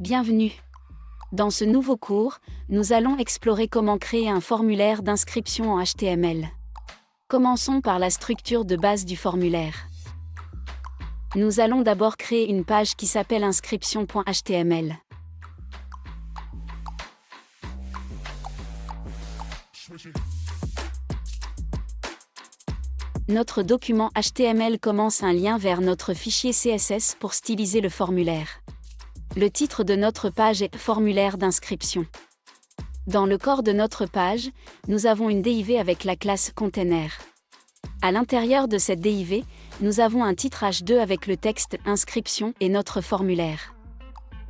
Bienvenue. Dans ce nouveau cours, nous allons explorer comment créer un formulaire d'inscription en HTML. Commençons par la structure de base du formulaire. Nous allons d'abord créer une page qui s'appelle inscription.html. Notre document HTML commence un lien vers notre fichier CSS pour styliser le formulaire. Le titre de notre page est « Formulaire d'inscription ». Dans le corps de notre page, nous avons une div avec la classe Container. À l'intérieur de cette div, nous avons un titre H2 avec le texte « Inscription » et notre formulaire.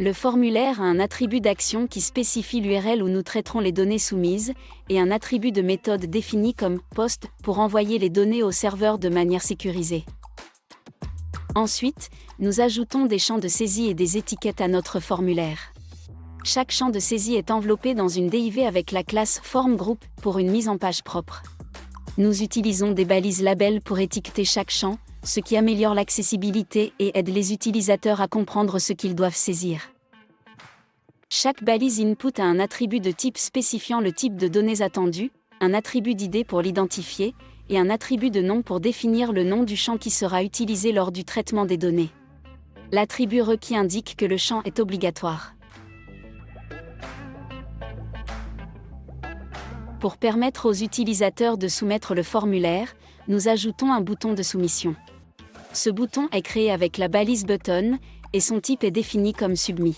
Le formulaire a un attribut d'action qui spécifie l'URL où nous traiterons les données soumises, et un attribut de méthode défini comme « POST » pour envoyer les données au serveur de manière sécurisée. Ensuite, nous ajoutons des champs de saisie et des étiquettes à notre formulaire. Chaque champ de saisie est enveloppé dans une div avec la classe FormGroup pour une mise en page propre. Nous utilisons des balises labels pour étiqueter chaque champ, ce qui améliore l'accessibilité et aide les utilisateurs à comprendre ce qu'ils doivent saisir. Chaque balise input a un attribut de type spécifiant le type de données attendues, un attribut d'id pour l'identifier, et un attribut de nom pour définir le nom du champ qui sera utilisé lors du traitement des données. L'attribut requis indique que le champ est obligatoire. Pour permettre aux utilisateurs de soumettre le formulaire, nous ajoutons un bouton de soumission. Ce bouton est créé avec la balise button, et son type est défini comme submit.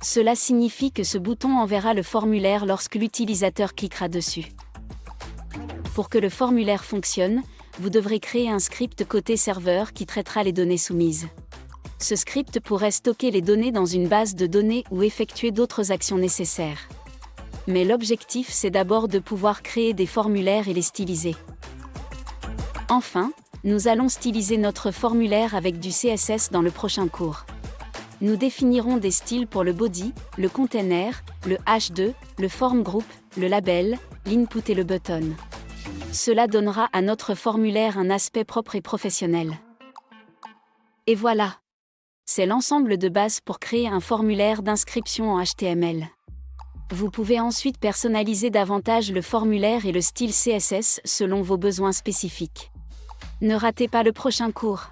Cela signifie que ce bouton enverra le formulaire lorsque l'utilisateur cliquera dessus. Pour que le formulaire fonctionne, vous devrez créer un script côté serveur qui traitera les données soumises. Ce script pourrait stocker les données dans une base de données ou effectuer d'autres actions nécessaires. Mais l'objectif, c'est d'abord de pouvoir créer des formulaires et les styliser. Enfin, nous allons styliser notre formulaire avec du CSS dans le prochain cours. Nous définirons des styles pour le body, le container, le H2, le form group, le label, l'input et le button. Cela donnera à notre formulaire un aspect propre et professionnel. Et voilà. C'est l'ensemble de base pour créer un formulaire d'inscription en HTML. Vous pouvez ensuite personnaliser davantage le formulaire et le style CSS selon vos besoins spécifiques. Ne ratez pas le prochain cours.